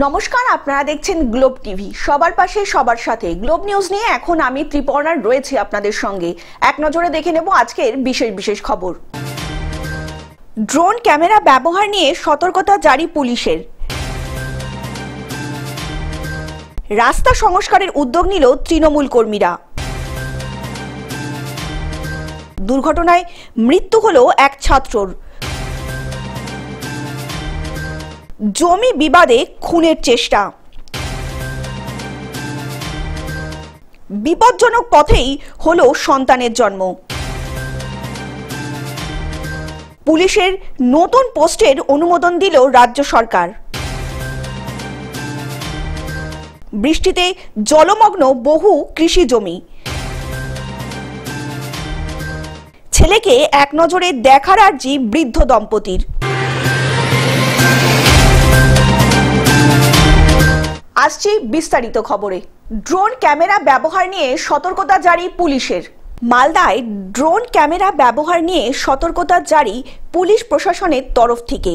নমস্কার, আপনারা দেখছেন গ্লোব টিভি। সবার পাশে সবার সাথে গ্লোব নিউজ নিয়ে এখন আমি ত্রিপর্ণার রয়েছি আপনাদের সঙ্গে। এক নজরে দেখে নেব আজকের বিশেষ খবর। ড্রোন ক্যামেরা ব্যবহার নিয়ে সতর্কতা জারি পুলিশের। রাস্তা সংস্কারের উদ্যোগ নিল তৃণমূল কর্মীরা। দুর্ঘটনায় মৃত্যু হলো এক ছাত্রর। জমি বিবাদে খুনের চেষ্টা। বিপজ্জনক পথেই হলো সন্তানের জন্ম। পুলিশের নতুন পোস্টের অনুমোদন দিল রাজ্য সরকার। বৃষ্টিতে জলমগ্ন বহু কৃষি জমি। ছেলেকে এক নজরে দেখার আর্জি বৃদ্ধ দম্পতির। আসছি বিস্তারিত খবরে। ড্রোন ক্যামেরা ব্যবহার নিয়ে সতর্কতা জারি পুলিশের। মালদায় ড্রোন ক্যামেরা ব্যবহার নিয়ে সতর্কতা জারি পুলিশ প্রশাসনের তরফ থেকে।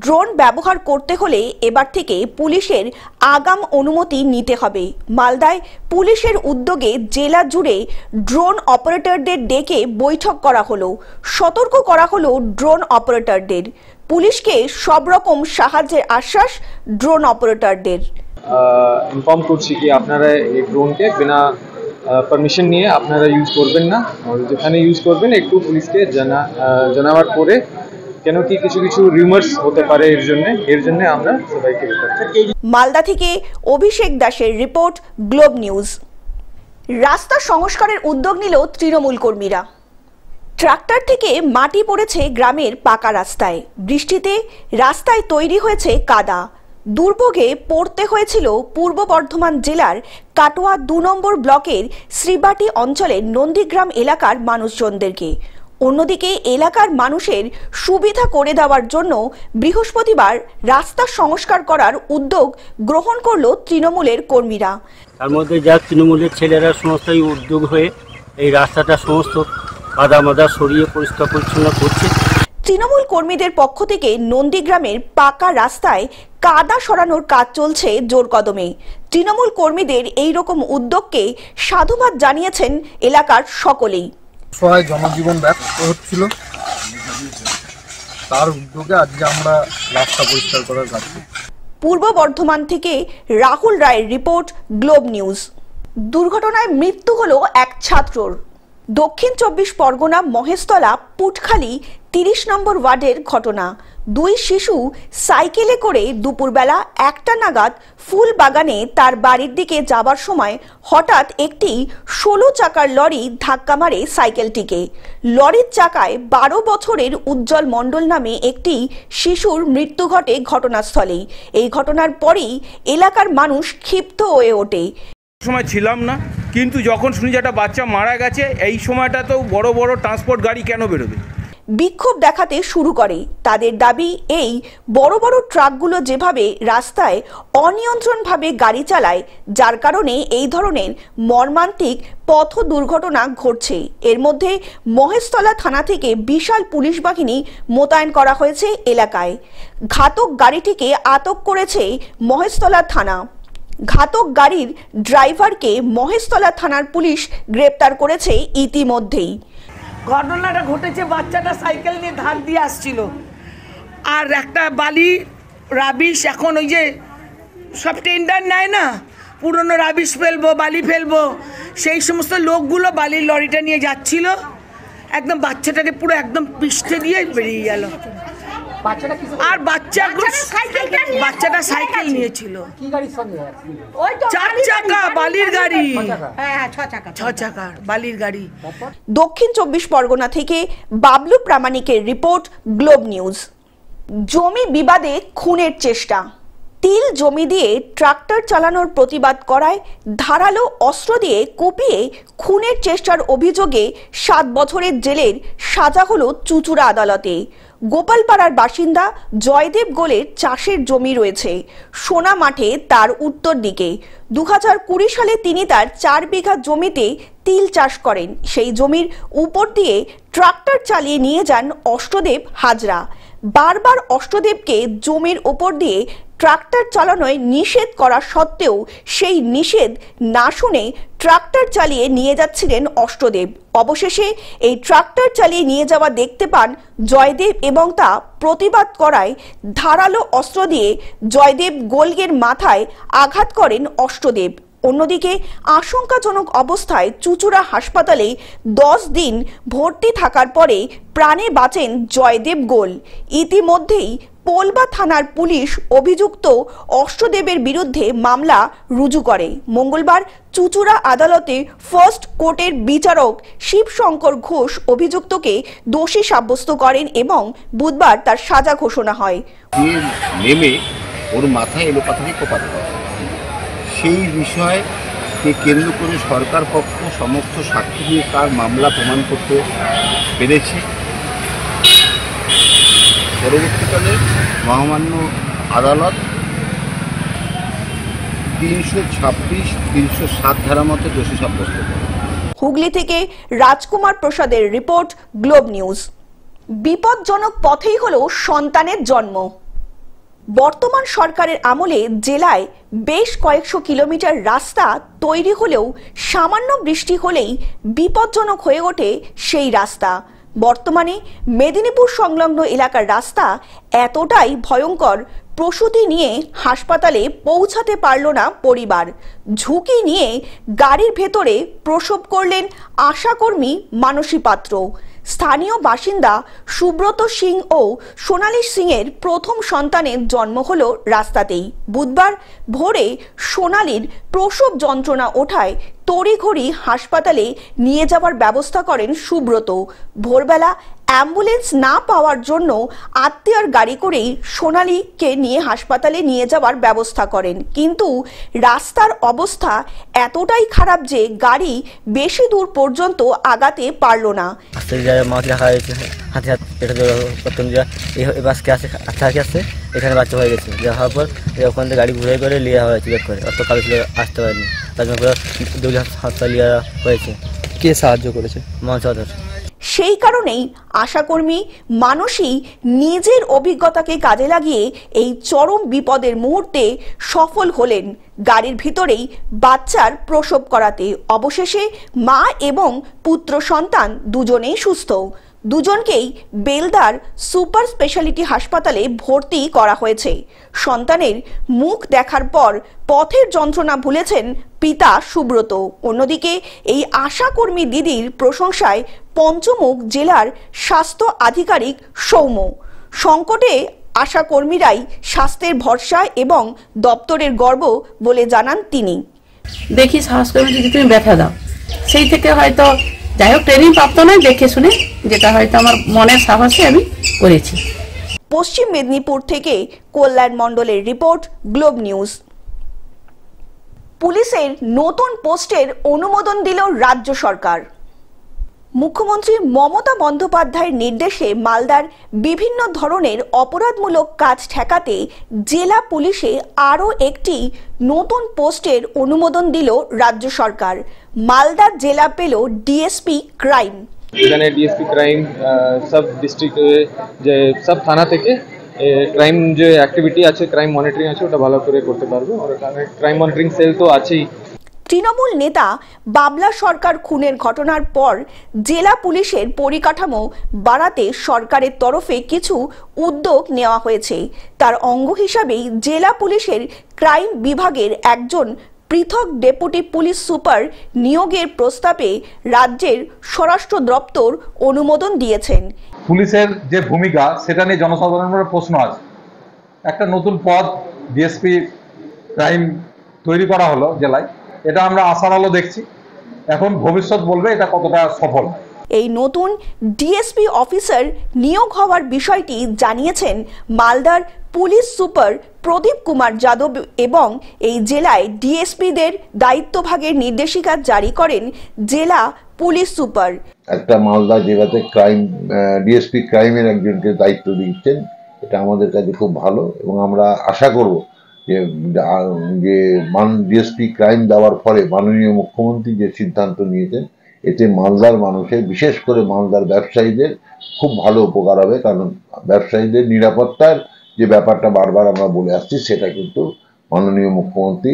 ড্রোন ব্যবহার করতে হলে এবার থেকে পুলিশের আগাম অনুমতি নিতে হবে। মালদায় পুলিশের উদ্যোগে জেলা জুড়ে ড্রোন অপারেটরদের ডেকে বৈঠক করা হলো। সতর্ক করা হলো ড্রোন অপারেটরদের। পুলিশকে সব রকম সাহায্যের আশ্বাস ড্রোন অপারেটরদের। ইনফর্ম করছি কি আপনারা এই ড্রোনকে বিনা পারমিশন নিয়ে আপনারা ইউজ করবেন না, যেখানে ইউজ করবেন একটু পুলিশকে জানাবার পরে, কেন কি কিছু রিউমার্স হতে পারে, এর জন্য আমরা সবাইকে বলছি। মালদা থেকে অভিষেক দাসের রিপোর্ট, গ্লোব নিউজ। রাস্তা সংস্কারের উদ্যোগ নিল তৃণমূল কর্মীরা। ট্রাক্টর থেকে মাটি পড়েছে গ্রামের পাকা রাস্তায়। বৃষ্টিতে রাস্তায় তৈরি হয়েছে কাদা। দুর্ভোগে পড়তে হয়েছিল পূর্ব বর্ধমান জেলার কাটোয়া ২ নম্বর ব্লকের শ্রীবাটি অঞ্চলের নন্দীগ্রাম এলাকার মানুষজনদেরকে। অন্যদিকে এলাকার মানুষের সুবিধা করে দেওয়ার জন্য বৃহস্পতিবার রাস্তা সংস্কার করার উদ্যোগ গ্রহণ করল তৃণমূলের কর্মীরা। তার মধ্যে যা তৃণমূলের ছেলেরা সমস্তই উদ্যোগ হয়ে এই রাস্তাটা সমস্ত কাদা মাদা সরিয়ে পরিষ্কার পরিচ্ছন্ন করছে। তৃণমূল কর্মীদের পক্ষ থেকে নন্দীগ্রামের পাকা রাস্তায় কাদা সরানোর কাজ চলছে জোর কদমে। তৃণমূল কর্মীদের এই রকম উদ্যোগকে সাধুবাদ জানিয়েছেন এলাকার সকলেই। সবাই জনজীবন ব্যস্ত হচ্ছিল, তার উদ্যোগে আজকে আমরা রাস্তা পরিষ্কার করার কাজ করছি। পূর্ব বর্ধমান থেকে রাহুল রায়ের রিপোর্ট, গ্লোব নিউজ। দুর্ঘটনায় মৃত্যু হলো এক ছাত্রর। দক্ষিণ ২৪ পরগনা মহেশতলা পুটখালি ৩০ নম্বর ওয়ার্ডের ঘটনা। ২ শিশু সাইকেলে করে দুপুরবেলা ১টা নাগাদ ফুল বাগানে তার বাড়ির দিকে যাবার সময় হঠাৎ একটি ১৬ চাকার লরি ধাক্কা মারে সাইকেলটিকে। লরির চাকায় ১২ বছরের উজ্জ্বল মণ্ডল নামে একটি শিশুর মৃত্যু ঘটে ঘটনাস্থলেই। এই ঘটনার পরেই এলাকার মানুষ ক্ষিপ্ত হয়ে ওঠে। সময় ছিলাম না, কিন্তু যখন শুনি যে একটা বাচ্চা মারা গেছে, এই সময়টা তো বড় বড় ট্রান্সপোর্ট গাড়ি কেন বেরোবে? বিক্ষোভ দেখাতে শুরু করে। তাদের দাবি, এই বড় বড় ট্রাকগুলো যেভাবে রাস্তায় অনিয়ন্ত্রণভাবে গাড়ি চালায়, যার কারণে এই ধরনের মর্মান্তিক পথ দুর্ঘটনা ঘটছে। এর মধ্যে মহেশতলা থানা থেকে বিশাল পুলিশ বাহিনী মোতায়েন করা হয়েছে এলাকায়। ঘাতক গাড়িটিকে আটক করেছে মহেশতলা থানা। ঘাতক গাড়ির ড্রাইভারকে মহেশতলা থানার পুলিশ গ্রেপ্তার করেছে ইতিমধ্যেই। ঘটনাটা ঘটেছে, বাচ্চাটা সাইকেল নিয়ে ধার দিয়ে আসছিল, আর একটা বালি রাবিশ, এখন ওই যে সব টেন্ডার নেয় না, পুরনো রাবিশ ফেলবো, বালি ফেলবো, সেই সমস্ত লোকগুলো বালির লরিটা নিয়ে যাচ্ছিল, একদম বাচ্চাটাকে পুরো একদম পিষ্টে দিয়ে বেরিয়ে গেল। আর বাচ্চাটা সাইকেল নিয়েছিল, 4 চাকা বালির গাড়ি, 6 চাকার বালির গাড়ি। দক্ষিণ ২৪ পরগনা থেকে বাবলু প্রামাণিকের রিপোর্ট, গ্লোব নিউজ। জমি বিবাদে খুনের চেষ্টা। তিল জমি দিয়ে ট্রাক্টর চালানোর প্রতিবাদ করায় ধারালো অস্ত্র দিয়ে কুপিয়ে খুনের চেষ্টার অভিযোগে ৭ বছরের জেলের সাজা হলো চুঁচুড়া আদালতে। গোপালপাড়ার বাসিন্দা জয়দেব গোলের চাষের জমি রয়েছে সোনা মাঠে, তার উত্তর দিকে। ২০২০ সালে তিনি তার ৪ বিঘা জমিতে তিল চাষ করেন। সেই জমির উপর দিয়ে ট্রাক্টর চালিয়ে নিয়ে যান অষ্টদেব হাজরা। বারবার অষ্টদেবকে জমির উপর দিয়ে ট্রাক্টর চালানোয় নিষেধ করা সত্ত্বেও সেই নিষেধ না শুনে ট্রাক্টর চালিয়ে নিয়ে যাচ্ছিলেন অষ্টদেব। অবশেষে এই ট্রাক্টর চালিয়ে নিয়ে যাওয়া দেখতে পান জয়দেব এবং তা প্রতিবাদ করায় ধারালো অস্ত্র দিয়ে জয়দেব গোলগের মাথায় আঘাত করেন অষ্টদেব। অন্যদিকে আশঙ্কাজনক অবস্থায় চুঁচুড়া হাসপাতালে 10 দিন ভর্তি থাকার পরে প্রাণে বাঁচেন জয়দেব গোল। ইতিমধ্যেই পোলবা থানার পুলিশ অভিযুক্ত অষ্টদেবের বিরুদ্ধে মামলা রুজু করে। মঙ্গলবার চুঁচুড়া আদালতে ফার্স্ট কোর্টের বিচারক শিবশঙ্কর ঘোষ অভিযুক্তকে দোষী সাব্যস্ত করেন এবং বুধবার তার সাজা ঘোষণা হয়। নেমে ওর মাথায় এলোপাথারি কোপাতে হয়, সেই বিষয়কে কেন্দ্র করে সরকার পক্ষ সমস্ত সাক্ষী দিয়ে তার মামলা প্রমাণ করতে পেরেছে। পরবর্তীকালে মহামান্য আদালত 326-307 ধারা মতো দোষী সাব্যস্ত করে। হুগলি থেকে রাজকুমার প্রসাদের রিপোর্ট, গ্লোব নিউজ। বিপজ্জনক পথেই হলো সন্তানের জন্ম। বর্তমান সরকারের আমলে জেলায় বেশ কয়েকশো কিলোমিটার রাস্তা তৈরি হলেও সামান্য বৃষ্টি হলেই বিপজ্জনক হয়ে ওঠে সেই রাস্তা। বর্তমানে মেদিনীপুর সংলগ্ন এলাকার রাস্তা এতটাই ভয়ঙ্কর, প্রসূতি নিয়ে হাসপাতালে পৌঁছাতে পারল না পরিবার। ঝুঁকি নিয়ে গাড়ির ভেতরে প্রসব করলেন আশাকর্মী মানসী পাত্র। স্থানীয় বাসিন্দা সুব্রত সিং ও সোনালী সিংয়ের প্রথম সন্তানের জন্ম হল রাস্তাতেই। বুধবার ভোরে সোনালীর প্রসব যন্ত্রণা ওঠায় তড়িঘড়ি হাসপাতালে নিয়ে যাওয়ার ব্যবস্থা করেন সুব্রত। ভোরবেলা অ্যাম্বুলেন্স না পাওয়ার জন্য আত্মীয়র গাড়ি করেই সোনালীকে নিয়ে হাসপাতালে নিয়ে যাওয়ার ব্যবস্থা করেন, কিন্তু রাস্তার অবস্থা এতটাই খারাপ যে গাড়ি বেশি দূর পর্যন্ত আগাতে পারল না। এখানে বাচ্চা হয়ে গেছে, যা হওয়ার পর ওখান থেকে গাড়ি ঘুরে করে লিয়া হয়েছে, বের করে অত কালো ছিল আসতে পারেনি, তারপরে হাসপাতাল লিয়া হয়েছে। কে সাহায্য করেছে? মহাসদর। সেই কারণেই আশাকর্মী মানসী নিজের অভিজ্ঞতাকে কাজে লাগিয়ে এই চরম বিপদের মুহূর্তে সফল হলেন গাড়ির ভিতরেই বাচ্চার প্রসব করাতে। অবশেষে মা এবং পুত্র সন্তান দুজনেই সুস্থ। দুজনকেই বেলদার সুপার স্পেশালিটি হাসপাতালে ভর্তি করা হয়েছে। সন্তানের মুখ দেখার পর পথের যন্ত্রণা ভুলেছেন পিতা সুব্রত। অন্যদিকে এই আশাকর্মী দিদির প্রশংসায় পঞ্চমুখ জেলার স্বাস্থ্য আধিকারিক সৌম্য। সংকটে আশাকর্মীরাই স্বাস্থ্যের ভরসা এবং দপ্তরের গর্ব বলে জানান তিনি। দেখি সাহস করে যদি তুমি ব্যথা দাও, সেই থেকে হয়তো যাই হোক ট্রেনিং প্রাপ্ত নয়, দেখে শুনে যেটা হয়তো আমার মনের সাহসে আমি করেছি। পশ্চিম মেদিনীপুর থেকে কল্যাণ মণ্ডলের রিপোর্ট, গ্লোব নিউজ। পুলিশের নতুন পোস্টের অনুমোদন দিল রাজ্য সরকার। মুখ্যমন্ত্রী মমতা বন্দ্যোপাধ্যায়ের নির্দেশে মালদার বিভিন্ন ধরনের অপরাধমূলক কাজ ঠেকাতে জেলা পুলিশে আরও একটি নতুন পোস্টের অনুমোদন দিল রাজ্য সরকার। মালদা জেলা পেল ডিএসপি ক্রাইম। এখানে ডিএসপি ক্রাইম সব ডিস্ট্রিক্ট যে সব থানা থেকে ক্রাইম যে অ্যাক্টিভিটি আছে, ক্রাইম মনিটরিং আছে, ওটা ভালো করে করতে পারবো। আর এখানে ক্রাইম মনিটরিং সেল তো আছেই। তৃণমূল নেতা বাবলা সরকার খুনের ঘটনার পর জেলা পুলিশের পরিকাঠামো বাড়াতে সরকারের তরফে কিছু উদ্যোগ নেওয়া হয়েছে। তার অঙ্গ হিসাবেই জেলা পুলিশের ক্রাইম বিভাগের একজন পৃথক ডেপুটি পুলিশ সুপার নিয়োগের প্রস্তাবে রাজ্যের স্বরাষ্ট্র দপ্তর অনুমোদন দিয়েছেন। পুলিশের যে ভূমিকা সেটা নিয়ে জনসাধারণের প্রশ্ন আছে। একটা নতুন পদ ডিএসপি ক্রাইম তৈরি করা হলো জেলায়, এটা আমরা আশার আলো দেখছি। এখন ভবিষ্যৎ বলবে এটা কতটা সফল। এই নতুন ডিএসপি অফিসার নিয়োগ হওয়ার বিষয়টি জানিয়েছেন মালদার পুলিশ সুপার প্রদীপ কুমার যাদব এবং এই জেলায় ডিএসপিদের দায়িত্বভাগের নির্দেশিকা জারি করেন জেলা পুলিশ সুপার। একটা মালদা জেলাতে ক্রাইম ডিএসপি ক্রাইমের একজনকে দায়িত্ব দিচ্ছেন, এটা আমাদের কাছে খুব ভালো এবং আমরা আশা করব যে ডিএসপি ক্রাইম দেওয়ার ফলে মাননীয় মুখ্যমন্ত্রী যে সিদ্ধান্ত নিয়েছেন এতে মালদার মানুষের, বিশেষ করে মালদার ব্যবসায়ীদের খুব ভালো উপকার হবে। কারণ ব্যবসায়ীদের নিরাপত্তার যে ব্যাপারটা বারবার আমরা বলে আসছি সেটা কিন্তু মাননীয় মুখ্যমন্ত্রী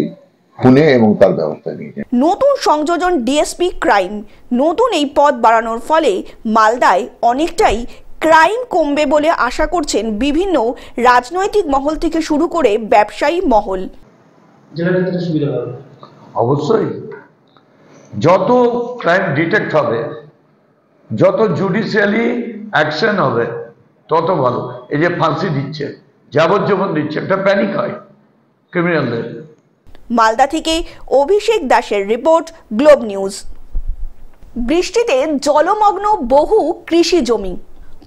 শুনে এবং তার ব্যবস্থা নিয়েছেন। নতুন সংযোজন ডিএসপি ক্রাইম, নতুন এই পদ বাড়ানোর ফলে মালদায় অনেকটাই ক্রাইম কমবে বলে আশা করছেন বিভিন্ন রাজনৈতিক মহল থেকে শুরু করে ব্যবসায়ী মহল। অবশ্যই যত ক্রাইম ডিটেক্ট হবে, যত জুডিশিয়ালি অ্যাকশন হবে তত ভালো। এই যে ফাঁসি দিচ্ছে, যাবজ্জীবন দিচ্ছে, একটা প্যানিক হয় ক্রিমিনালদের। মালদা থেকে অভিষেক দাসের রিপোর্ট, গ্লোব নিউজ। বৃষ্টিতে জলমগ্ন বহু কৃষি জমি।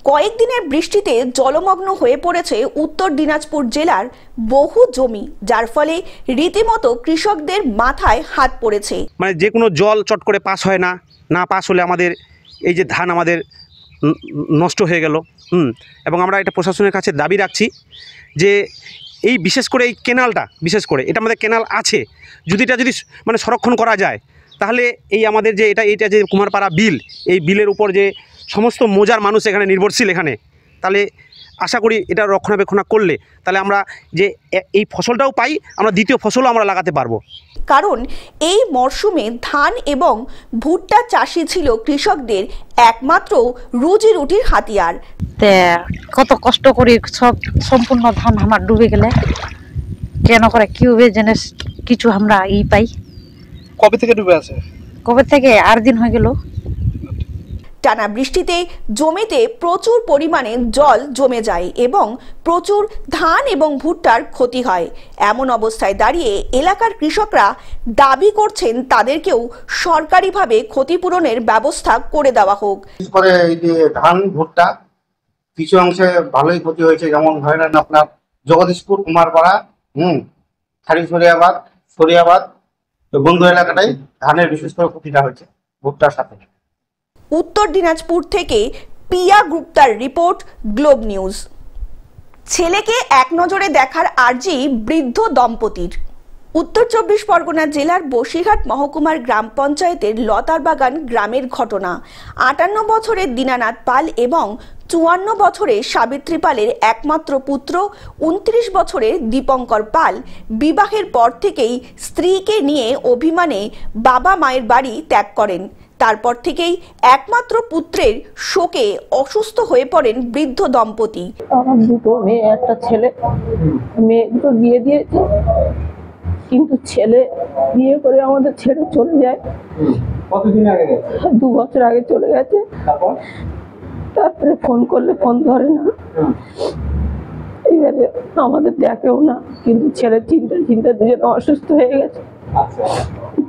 কয়েকদিনের বৃষ্টিতে জলমগ্ন হয়ে পড়েছে উত্তর দিনাজপুর জেলার বহু জমি, যার ফলে রীতিমতো কৃষকদের মাথায় হাত পড়েছে। মানে যে কোনো জল চট করে পাস হয় না, না পাস হলে আমাদের এই যে ধান আমাদের নষ্ট হয়ে গেল। এবং আমরা এটা প্রশাসনের কাছে দাবি রাখছি যে এই বিশেষ করে এই কেনালটা, বিশেষ করে এটা আমাদের কেনাল আছে, যদি মানে সংরক্ষণ করা যায় তাহলে এই আমাদের যে এটা যে কুমারপাড়া বিল, এই বিলের উপর যে সমস্ত মৌজার মানুষ এখানে নির্ভরশীল, এখানে তাহলে আশা করি এটা রক্ষণাবেক্ষণ করলে তাহলে আমরা যে এই ফসলটাও পাই, আমরা দ্বিতীয় ফসলও আমরা লাগাতে পারবো। কারণ এই মরশুমে ধান এবং ভুট্টা চাষই ছিল কৃষকদের একমাত্র রুজি রুটির হাতিয়ার। কত কষ্ট করি সব সম্পূর্ণ ধান আমার ডুবে গেলে কেন করে কিভাবে জিনিস কিছু আমরা পাই। কবে থেকে ডুবে আছে? কবে থেকে 8 দিন হয়ে গেল। টানা বৃষ্টিতে জমিতে প্রচুর পরিমাণে জল জমে যায় এবং প্রচুর ধান এবং ভুট্টার ক্ষতি হয়। এমন অবস্থায় দাঁড়িয়ে এলাকার কৃষকরা দাবি করছেন তাদেরকেও সরকারিভাবে ক্ষতিপূরণের ব্যবস্থা করে দেওয়া হোক। পরে এই যে ধান ভুট্টা কিছু অংশে ভালোই ক্ষতি হয়েছে, যেমন ধরেন আপনার জগদীশপুর, কুমারপাড়া, সরিয়াবাদ বন্ধু এলাকাটাই ধানের বিশেষ করে ক্ষতিটা হয়েছে ভুট্টার সাথে। উত্তর দিনাজপুর থেকে পিয়া গুপ্তার রিপোর্ট, গ্লোব নিউজ। ছেলেকে এক নজরে দেখার আর্জি বৃদ্ধ দম্পতির। উত্তর 24 পরগনা জেলার বসিরহাট মহকুমার গ্রাম পঞ্চায়েতের লতারবাগান গ্রামের ঘটনা। 58 বছরের দীনানাথ পাল এবং 54 বছরের সাবিত্রী পালের একমাত্র পুত্র 29 বছরের দীপঙ্কর পাল বিবাহের পর থেকেই স্ত্রীকে নিয়ে অভিমানে বাবা মায়ের বাড়ি ত্যাগ করেন। তারপর থেকেই একমাত্র পুত্রের শোকে অসুস্থ হয়ে পড়েন বৃদ্ধ দম্পতি। আমার দুটো মেয়ে, একটা ছেলে। মেয়ে দুটো বিয়ে দিয়েছে, কিন্তু ছেলে বিয়ে করে আমাদের ছেড়ে চলে যায়। কতদিন আগে গেছে? 2 বছর আগে চলে গেছে। তারপরে ফোন করলে ফোন ধরে না, এইবারে আমাদের দেখেও না, কিন্তু ছেলের চিন্তা দুজনে অসুস্থ হয়ে গেছে।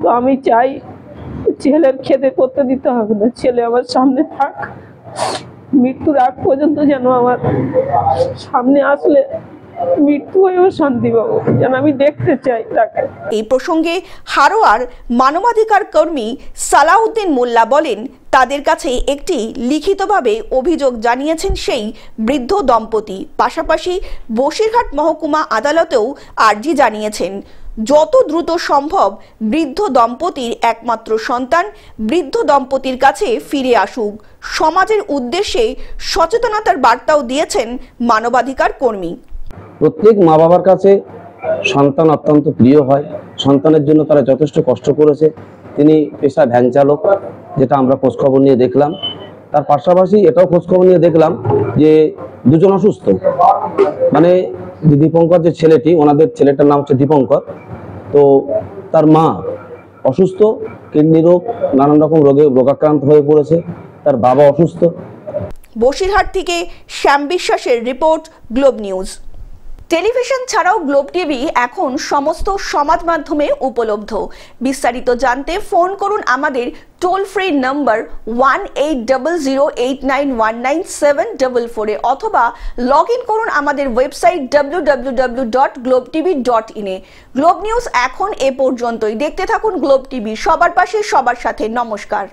তো আমি চাই ছেলের খেতে করতে দিতে হবে না, ছেলে আমার সামনে থাক, মৃত্যুর আগ পর্যন্ত যেন আমার সামনে আসলে মৃত্যু হয়েও শান্তি পাবো, যেন আমি দেখতে চাই তাকে। এই প্রসঙ্গে হারোয়ার মানবাধিকার কর্মী সালাউদ্দিন মোল্লা বলেন, তাদের কাছে একটি লিখিতভাবে অভিযোগ জানিয়েছেন সেই বৃদ্ধ দম্পতি। পাশাপাশি বসিরহাট মহকুমা আদালতেও আর্জি জানিয়েছেন যত দ্রুত সম্ভব বৃদ্ধ দম্পতির একমাত্র সন্তান বৃদ্ধ দম্পতির কাছে ফিরে আসুক। সমাজের উদ্দেশ্যে সচেতনতার বার্তাও দিয়েছেন মানবাধিকার কর্মী। প্রত্যেক মা বাবার কাছে সন্তান অত্যন্ত প্রিয় হয়, সন্তানের জন্য তারা যথেষ্ট কষ্ট করেছে। তিনি পেশা ভ্যান চালক, যেটা আমরা খোঁজখবর নিয়ে দেখলাম। তার পাশাপাশি এটাও খোঁজখবর নিয়ে দেখলাম যে দুজন অসুস্থ, মানে দীপঙ্কর যে ছেলেটি, ওনাদের ছেলেটার নাম হচ্ছে দীপঙ্কর, তো তার মা অসুস্থ, কিডনি রোগ, নানান রকম রোগাক্রান্ত হয়ে পড়েছে, তার বাবা অসুস্থ। বসিরহাট থেকে শ্যাম বিশ্বাসের রিপোর্ট, গ্লোব নিউজ। টেলিভিশন ছাড়াও গ্লোব টিভি এখন সমস্ত সমাজ মাধ্যমে উপলব্ধ। বিস্তারিত জানতে ফোন করুন আমাদের টোল ফ্রি নম্বর 1800891974 অথবা লগ ইন করুন আমাদের ওয়েবসাইট www.globetv.in এ। গ্লোব নিউজ এখন এ পর্যন্তই। দেখতে থাকুন গ্লোব টিভি, সবার পাশে সবার সাথে। নমস্কার।